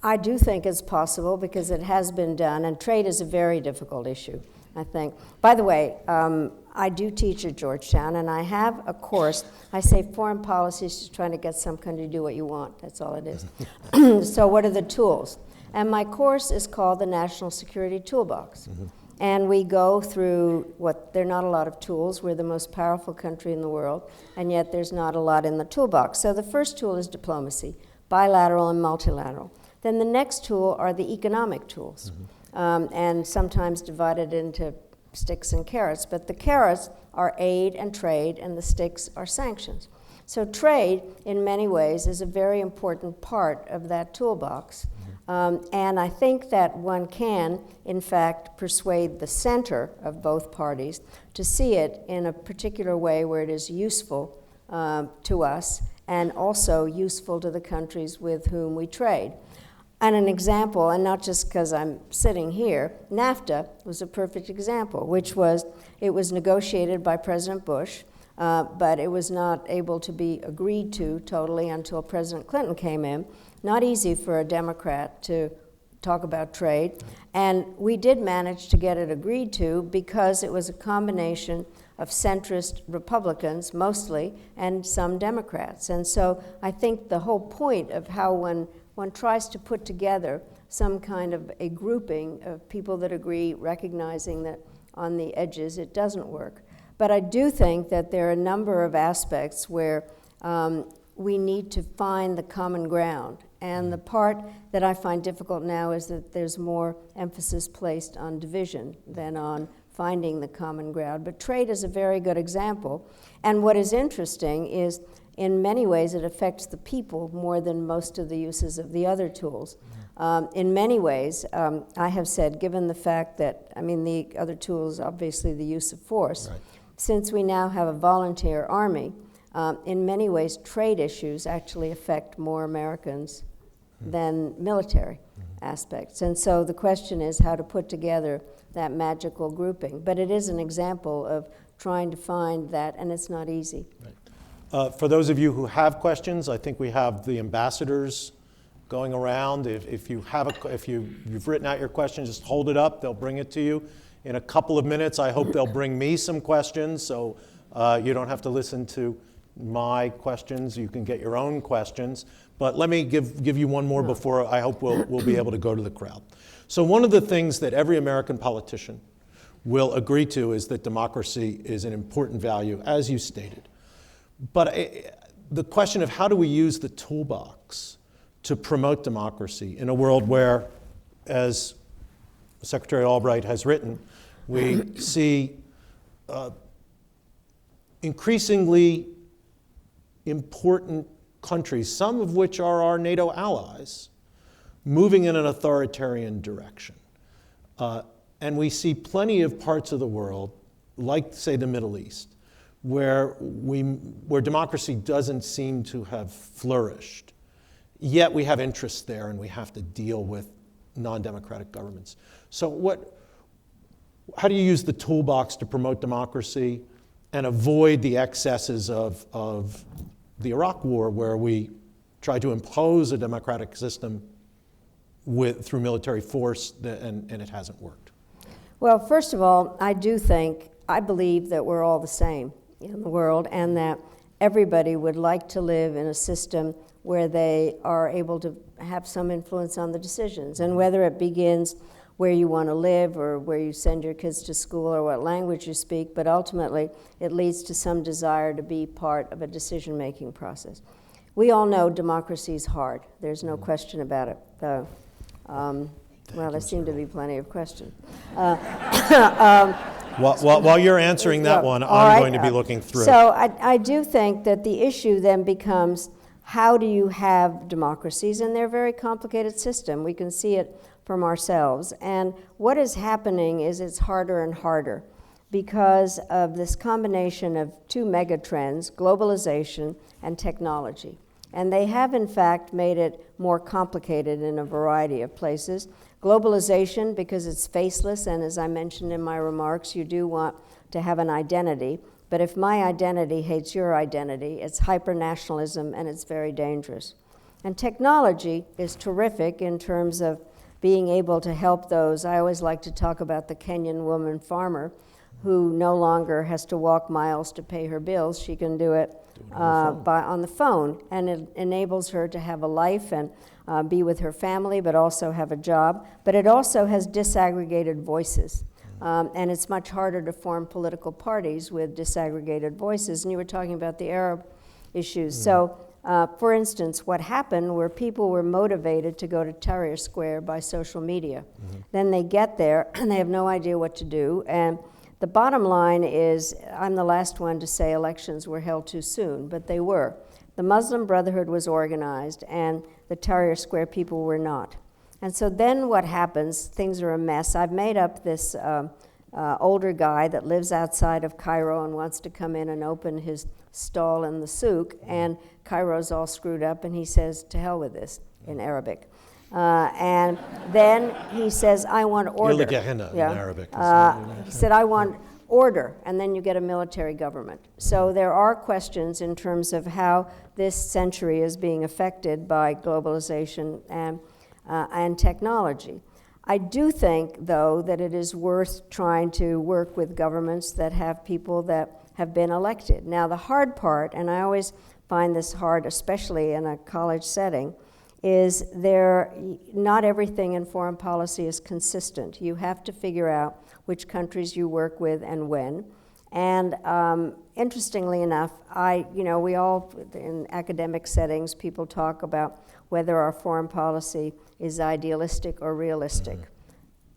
I do think it's possible because it has been done, and trade is a very difficult issue, I think. By the way, I do teach at Georgetown, and I have a course. I say foreign policy is just trying to get some country to do what you want. That's all it is. So what are the tools? And my course is called the National Security Toolbox. Mm-hmm. And we go through there are not a lot of tools. We're the most powerful country in the world, and yet there's not a lot in the toolbox. So the first tool is diplomacy, bilateral and multilateral. Then the next tool are the economic tools, and sometimes divided into sticks and carrots. But the carrots are aid and trade, and the sticks are sanctions. So trade, in many ways, is a very important part of that toolbox. And I think that one can, in fact, persuade the center of both parties to see it in a particular way where it is useful to us and also useful to the countries with whom we trade. And an example, and not just because I'm sitting here, NAFTA was a perfect example, which was, it was negotiated by President Bush, but it was not able to be agreed to totally until President Clinton came in. Not easy for a Democrat to talk about trade. And we did manage to get it agreed to because it was a combination of centrist Republicans, mostly, and some Democrats. And so I think the whole point of how one tries to put together some kind of a grouping of people that agree, recognizing that on the edges it doesn't work. But I do think that there are a number of aspects where we need to find the common ground. And the part that I find difficult now is that there's more emphasis placed on division than on finding the common ground. But trade is a very good example. And what is interesting is, in many ways, it affects the people more than most of the uses of the other tools. In many ways, I have said, given the fact that, the other tools, obviously the use of force, right. Since we now have a volunteer army, in many ways, trade issues actually affect more Americans than military aspects. And so the question is how to put together that magical grouping. But it is an example of trying to find that, and it's not easy. Right. For those of you who have questions, I think we have the ambassadors going around. If you've written out your question, just hold it up. They'll bring it to you. In a couple of minutes, I hope they'll bring me some questions, so you don't have to listen to my questions. You can get your own questions. But let me give you one more before I hope we'll be able to go to the crowd. So one of the things that every American politician will agree to is that democracy is an important value, as you stated. But the question of how do we use the toolbox to promote democracy in a world where, as Secretary Albright has written, we see increasingly important countries, some of which are our NATO allies, moving in an authoritarian direction. And we see plenty of parts of the world, like, say, the Middle East, where democracy doesn't seem to have flourished. Yet we have interests there, and we have to deal with non-democratic governments. So how do you use the toolbox to promote democracy and avoid the excesses of the Iraq War, where we tried to impose a democratic system through military force, and it hasn't worked? Well, first of all, I believe that we're all the same in the world, and that everybody would like to live in a system where they are able to have some influence on the decisions. And whether it begins where you want to live or where you send your kids to school or what language you speak, but ultimately it leads to some desire to be part of a decision-making process. We all know democracy is hard. There's no question about it. Well, there seem to be plenty of questions. While you're answering that one, I'm going to be looking through. So I do think that the issue then becomes, how do you have democracies? And they're a very complicated system. We can see it from ourselves. And what is happening is it's harder and harder because of this combination of two mega trends, globalization and technology. And they have, in fact, made it more complicated in a variety of places. Globalization, because it's faceless, and as I mentioned in my remarks, you do want to have an identity. But if my identity hates your identity, it's hyper-nationalism, and it's very dangerous. And technology is terrific in terms of being able to help those. I always like to talk about the Kenyan woman farmer who no longer has to walk miles to pay her bills. She can do it on the phone, and it enables her to have a life and be with her family, but also have a job. But it also has disaggregated voices, and it's much harder to form political parties with disaggregated voices. And you were talking about the Arab issues. So, for instance, what happened were people were motivated to go to Tahrir Square by social media. Then they get there, and they have no idea what to do. And the bottom line is, I'm the last one to say elections were held too soon, but they were. The Muslim Brotherhood was organized, and the Tahrir Square people were not. And so then what happens, things are a mess. I've made up this older guy that lives outside of Cairo and wants to come in and open his stall in the souk, and Cairo's all screwed up, and he says, to hell with this, in Arabic. And then he says, I want order. in Arabic. He said, I want order, and then you get a military government. So there are questions in terms of how this century is being affected by globalization and technology. I do think, though, that it is worth trying to work with governments that have people that have been elected. Now, the hard part, and I always find this hard, especially in a college setting, is not everything in foreign policy is consistent. You have to figure out which countries you work with and when. And interestingly enough, we all, in academic settings, people talk about whether our foreign policy is idealistic or realistic.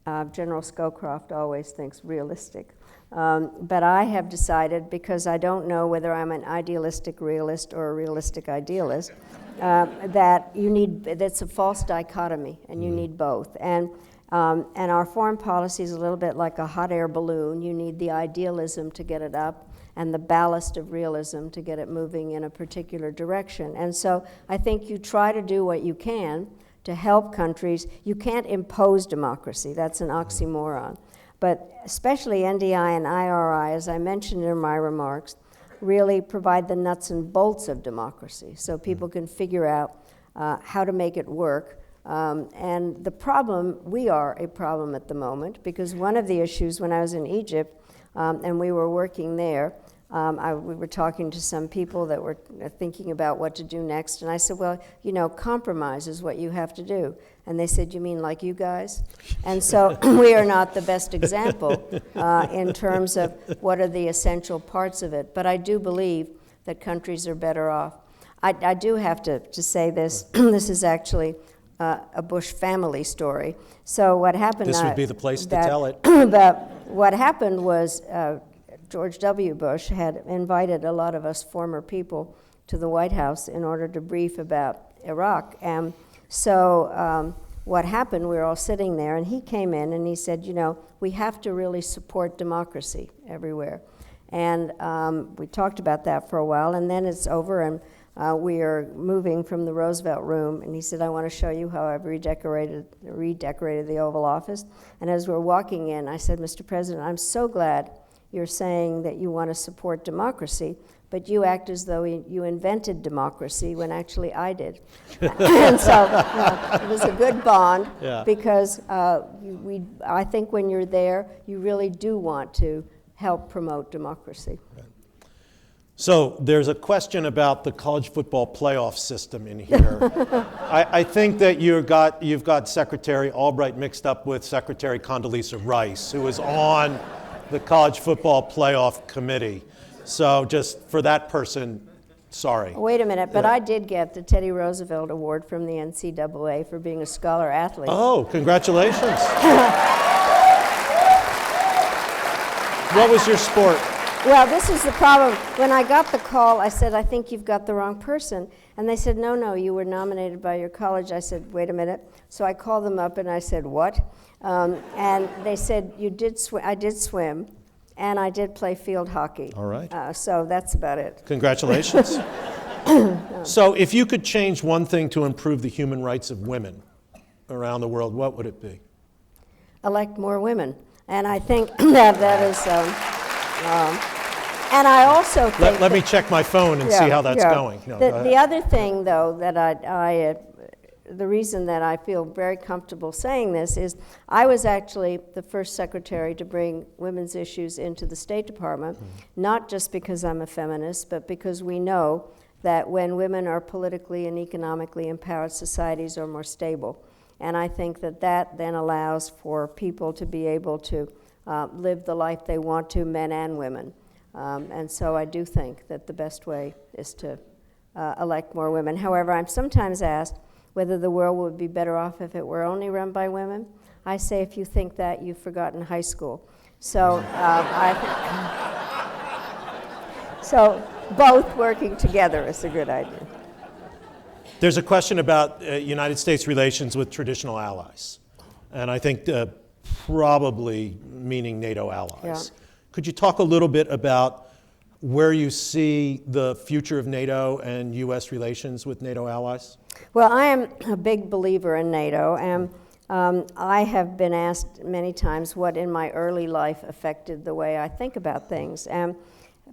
General Scowcroft always thinks realistic. But I have decided, because I don't know whether I'm an idealistic realist or a realistic idealist, that's a false dichotomy, and you need both. And our foreign policy is a little bit like a hot air balloon. You need the idealism to get it up and the ballast of realism to get it moving in a particular direction. And so I think you try to do what you can to help countries. You can't impose democracy. That's an oxymoron. But especially NDI and IRI, as I mentioned in my remarks, really provide the nuts and bolts of democracy so people can figure out how to make it work. And the problem, we are a problem at the moment, because one of the issues when I was in Egypt and we were working there, we were talking to some people that were thinking about what to do next, and I said, well, compromise is what you have to do. And they said, you mean like you guys? And so we are not the best example in terms of what are the essential parts of it. But I do believe that countries are better off. I do have to say this. This is actually a Bush family story. So what happened... This would be the place to tell it. But what happened was George W. Bush had invited a lot of us former people to the White House in order to brief about Iraq. And so what happened, we were all sitting there, and he came in and he said, we have to really support democracy everywhere. And we talked about that for a while, and then it's over, and we are moving from the Roosevelt room, and he said, I want to show you how I've redecorated the Oval Office. And as we're walking in, I said, Mr. President, I'm so glad you're saying that you want to support democracy, but you act as though you invented democracy when actually I did. And so it was a good bond because I think when you're there, you really do want to help promote democracy. So there's a question about the college football playoff system in here. I think that you've got Secretary Albright mixed up with Secretary Condoleezza Rice, who is on the college football playoff committee. So just for that person, sorry. Wait a minute, but I did get the Teddy Roosevelt Award from the NCAA for being a scholar athlete. Oh, congratulations. What was your sport? Well, this is the problem. When I got the call, I said, I think you've got the wrong person. And they said, no, you were nominated by your college. I said, wait a minute. So I called them up and I said, what? And they said, you did swim. I did swim, and I did play field hockey. All right. So that's about it. Congratulations. So if you could change one thing to improve the human rights of women around the world, what would it be? Elect more women. And I think that is... and I also think... Let me check my phone and see how that's going. No, the other thing, though, that the reason that I feel very comfortable saying this is I was actually the first secretary to bring women's issues into the State Department, not just because I'm a feminist, but because we know that when women are politically and economically empowered, societies are more stable. And I think that then allows for people to be able to live the life they want to, men and women. And so I do think that the best way is to elect more women. However, I'm sometimes asked whether the world would be better off if it were only run by women. I say if you think that, you've forgotten high school. So so both working together is a good idea. There's a question about United States relations with traditional allies. And I think probably meaning NATO allies. Yeah. Could you talk a little bit about where you see the future of NATO and U.S. relations with NATO allies? Well, I am a big believer in NATO, and I have been asked many times what in my early life affected the way I think about things. And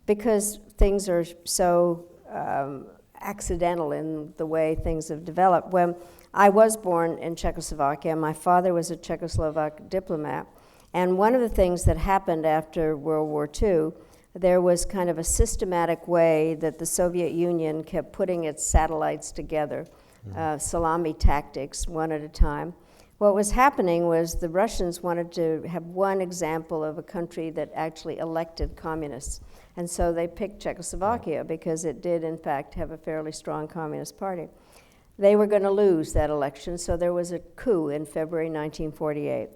because things are so accidental in the way things have developed. When I was born in Czechoslovakia, my father was a Czechoslovak diplomat, and one of the things that happened after World War II, there was kind of a systematic way that the Soviet Union kept putting its satellites together, salami tactics, one at a time. What was happening was the Russians wanted to have one example of a country that actually elected communists. And so they picked Czechoslovakia because it did, in fact, have a fairly strong communist party. They were going to lose that election, so there was a coup in February 1948.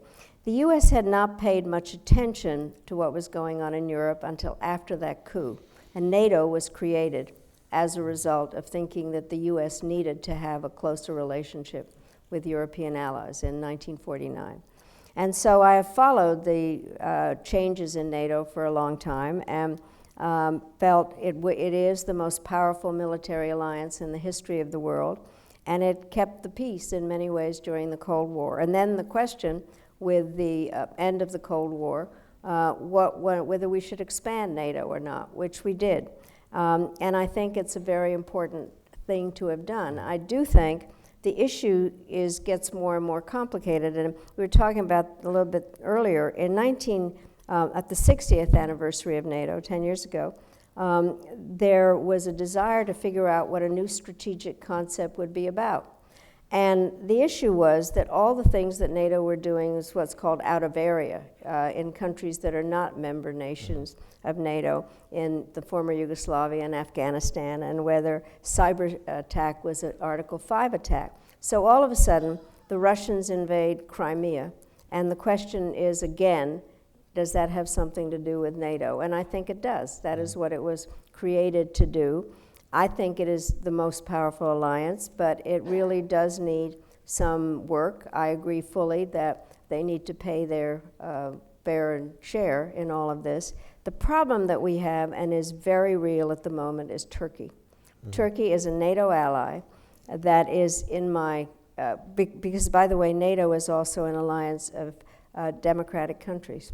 The U.S. had not paid much attention to what was going on in Europe until after that coup, and NATO was created as a result of thinking that the U.S. needed to have a closer relationship with European allies in 1949. And so I have followed the changes in NATO for a long time and felt it is the most powerful military alliance in the history of the world, and it kept the peace in many ways during the Cold War. And then the question with the end of the Cold War, whether we should expand NATO or not, which we did. And I think it's a very important thing to have done. I do think the issue gets more and more complicated, and we were talking about a little bit earlier. At the 60th anniversary of NATO, 10 years ago, there was a desire to figure out what a new strategic concept would be about. And the issue was that all the things that NATO were doing is what's called out of area in countries that are not member nations of NATO, in the former Yugoslavia and Afghanistan, and whether cyber attack was an Article 5 attack. So all of a sudden, the Russians invade Crimea, and the question is, again, does that have something to do with NATO? And I think it does. That is what it was created to do. I think it is the most powerful alliance, but it really does need some work. I agree fully that they need to pay their fair share in all of this. The problem that we have, and is very real at the moment, is Turkey. Turkey is a NATO ally that is in my, because by the way, NATO is also an alliance of democratic countries.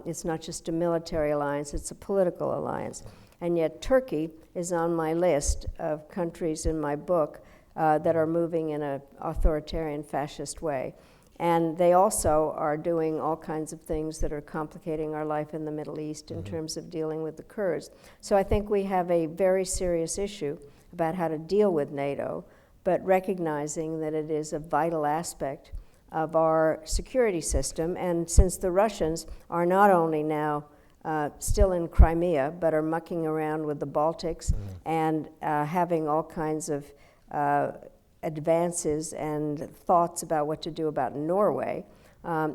It's not just a military alliance, it's a political alliance. And yet Turkey is on my list of countries in my book that are moving in an authoritarian fascist way. And they also are doing all kinds of things that are complicating our life in the Middle East in terms of dealing with the Kurds. So I think we have a very serious issue about how to deal with NATO, but recognizing that it is a vital aspect of our security system. And since the Russians are not only now still in Crimea, but are mucking around with the Baltics and having all kinds of advances and thoughts about what to do about Norway,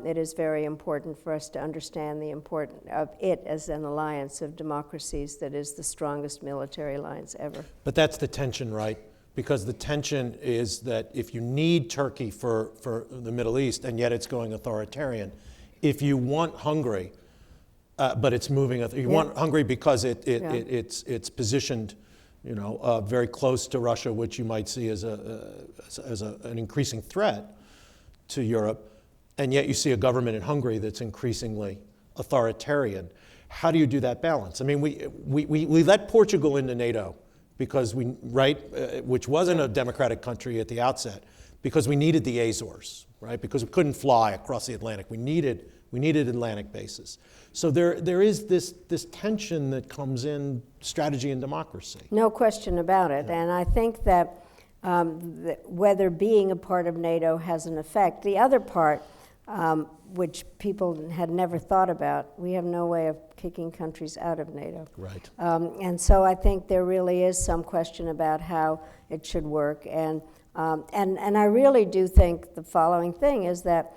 it is very important for us to understand the importance of it as an alliance of democracies that is the strongest military alliance ever. But that's the tension, right? Because the tension is that if you need Turkey for the Middle East, and yet it's going authoritarian, if you want Hungary, but it's moving, you want Hungary because it's positioned, very close to Russia, which you might see as an increasing threat to Europe, and yet you see a government in Hungary that's increasingly authoritarian. How do you do that balance? I mean, we let Portugal into NATO because which wasn't a democratic country at the outset, because we needed the Azores, right? Because we couldn't fly across the Atlantic. We needed Atlantic bases. So there is this tension that comes in strategy and democracy. No question about it. And I think that whether being a part of NATO has an effect, the other part, which people had never thought about, we have no way of kicking countries out of NATO. Right. And so I think there really is some question about how it should work. And I really do think the following thing is that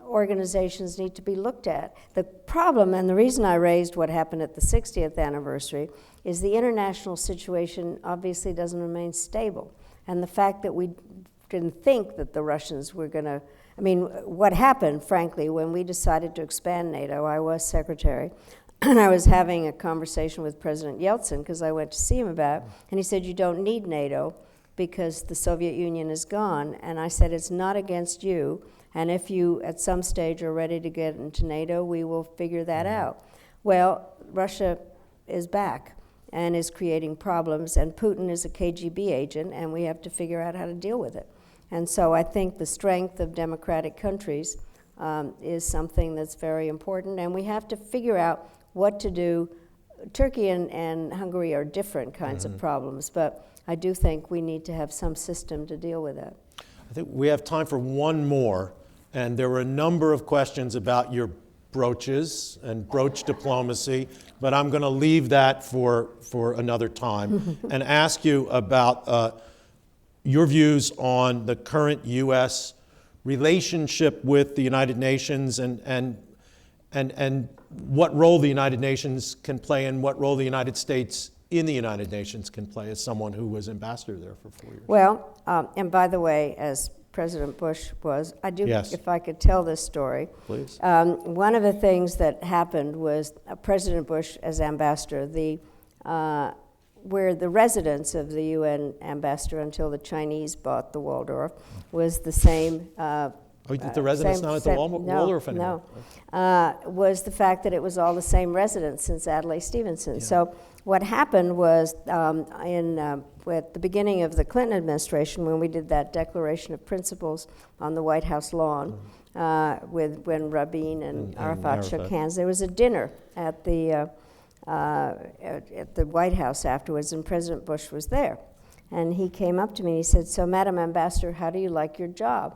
organizations need to be looked at. The problem, and the reason I raised what happened at the 60th anniversary, is the international situation obviously doesn't remain stable. And the fact that we didn't think that the Russians were going to, I mean, what happened, frankly, when we decided to expand NATO, I was secretary, and I was having a conversation with President Yeltsin, because I went to see him about it, and he said, you don't need NATO because the Soviet Union is gone. And I said, it's not against you. And if you, at some stage, are ready to get into NATO, we will figure that out. Well, Russia is back and is creating problems, and Putin is a KGB agent, and we have to figure out how to deal with it. And so I think the strength of democratic countries is something that's very important, and we have to figure out what to do. Turkey and Hungary are different kinds of problems, but I do think we need to have some system to deal with that. I think we have time for one more, and there were a number of questions about your brooches and brooch diplomacy, but I'm going to leave that for another time and ask you about your views on the current U.S. relationship with the United Nations and what role the United Nations can play and what role the United States in the United Nations can play as someone who was ambassador there for 4 years. Well, and by the way, as President Bush was, I do, if I could tell this story. Please. One of the things that happened was President Bush as ambassador, where the residence of the UN ambassador until the Chinese bought the Waldorf was the same. The residence not at the Waldorf anymore? No, was the fact that it was all the same residence since Adlai Stevenson. Yeah. So what happened was at the beginning of the Clinton administration, when we did that Declaration of Principles on the White House lawn, when Rabin and Arafat shook hands, there was a dinner at the White House afterwards, and President Bush was there. And he came up to me and he said, "So, Madam Ambassador, how do you like your job?"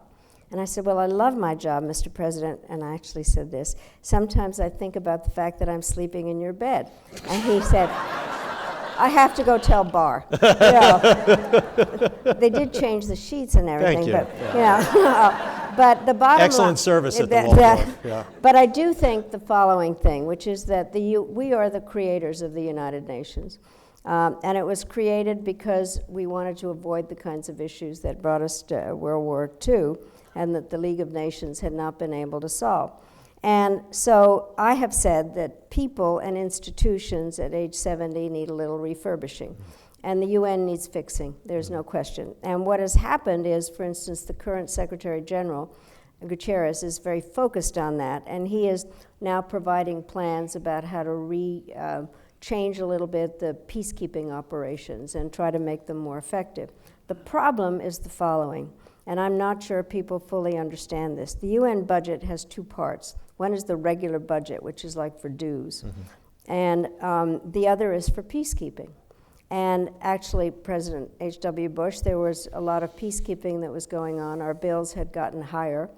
And I said, "Well, I love my job, Mr. President." And I actually said this, "Sometimes I think about the fact that I'm sleeping in your bed." And he said, "I have to go tell Barr." They did change the sheets and everything. Thank you. But, but the bottom Excellent service at the Waldorf. Yeah. But I do think the following thing, which is that we are the creators of the United Nations. And it was created because we wanted to avoid the kinds of issues that brought us to World War II and that the League of Nations had not been able to solve. And so I have said that people and institutions at age 70 need a little refurbishing. And the UN needs fixing, there's no question. And what has happened is, for instance, the current Secretary General Gutierrez is very focused on that, and he is now providing plans about how to change a little bit the peacekeeping operations and try to make them more effective. The problem is the following, and I'm not sure people fully understand this. The UN budget has two parts. One is the regular budget, which is like for dues, and the other is for peacekeeping. And actually, President H.W. Bush, there was a lot of peacekeeping that was going on. Our bills had gotten higher.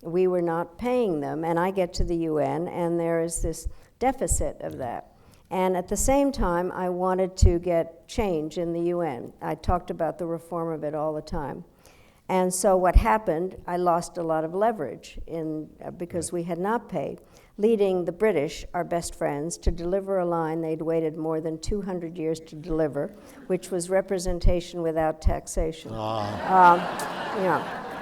We were not paying them, and I get to the UN, and there is this deficit of that. And at the same time, I wanted to get change in the UN. I talked about the reform of it all the time. And so what happened, I lost a lot of leverage because we had not paid, leading the British, our best friends, to deliver a line they'd waited more than 200 years to deliver, which was representation without taxation.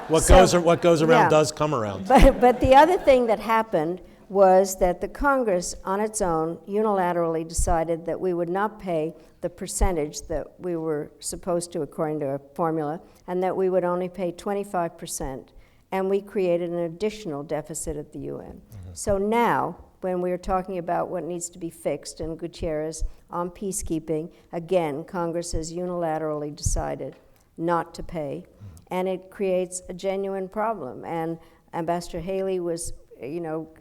What goes around does come around. But the other thing that happened was that the Congress, on its own, unilaterally decided that we would not pay the percentage that we were supposed to according to a formula, and that we would only pay 25%, and we created an additional deficit at the UN. So now, when we're talking about what needs to be fixed, and Gutierrez on peacekeeping, again, Congress has unilaterally decided not to pay, and it creates a genuine problem. And Ambassador Haley was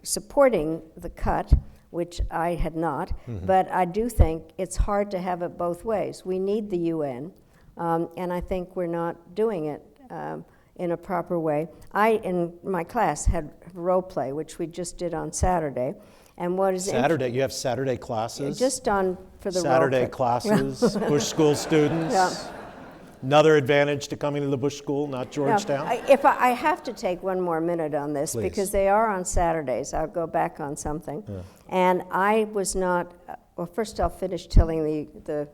supporting the cut, which I had not, but I do think it's hard to have it both ways. We need the UN, and I think we're not doing it in a proper way. I, in my class, had role play, which we just did on Saturday, and what is Saturday? You have Saturday classes? Just on for the Saturday role play. classes, Bush School students. Yeah. Another advantage to coming to the Bush School, not Georgetown. Now, if I have to take one more minute on this, Please. because they are on Saturdays. I'll go back on something. Yeah. And I was not, well, first I'll finish telling the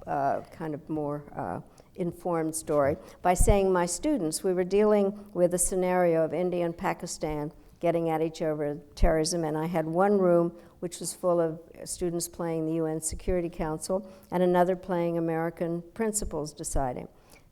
kind of more informed story by saying my students, we were dealing with a scenario of India and Pakistan getting at each other terrorism, and I had one room which was full of students playing the UN Security Council and another playing American principles deciding.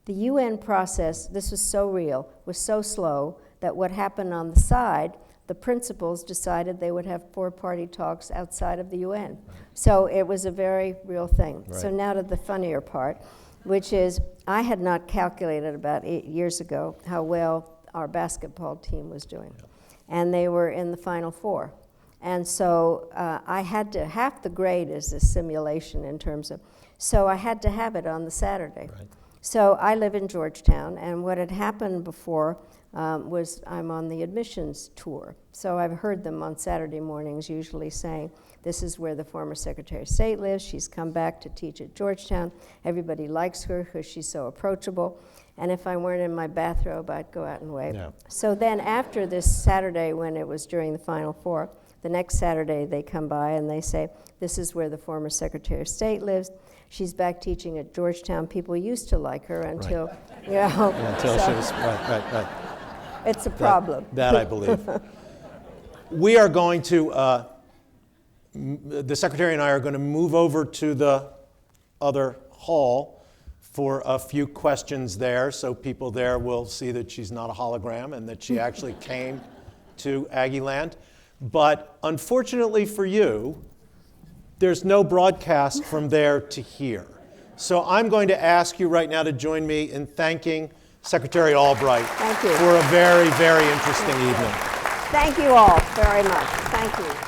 The UN process, this was so real, was so slow that what happened on the side, the principals decided they would have four-party talks outside of the UN. So it was a very real thing. Right. So now to the funnier part, which is I had not calculated about 8 years ago how well our basketball team was doing. Yeah. And they were in the Final Four. And so I had to, half the grade is a simulation in terms of, so I had to have it on the Saturday. Right. So I live in Georgetown, and what had happened before was I'm on the admissions tour. So I've heard them on Saturday mornings usually saying, this is where the former Secretary of State lives. She's come back to teach at Georgetown. Everybody likes her because she's so approachable. And if I weren't in my bathrobe, I'd go out and wave. Yeah. So then after this Saturday, when it was during the Final Four, the next Saturday they come by and they say, this is where the former Secretary of State lives. She's back teaching at Georgetown. People used to like her until, right. Until she was, right. It's a problem. That I believe. We are going to, the Secretary and I are going to move over to the other hall for a few questions there, so people there will see that she's not a hologram and that she actually came to Aggieland. But unfortunately for you, there's no broadcast from there to here. So I'm going to ask you right now to join me in thanking Secretary Albright for a very, very interesting evening. Thank you all very much. Thank you.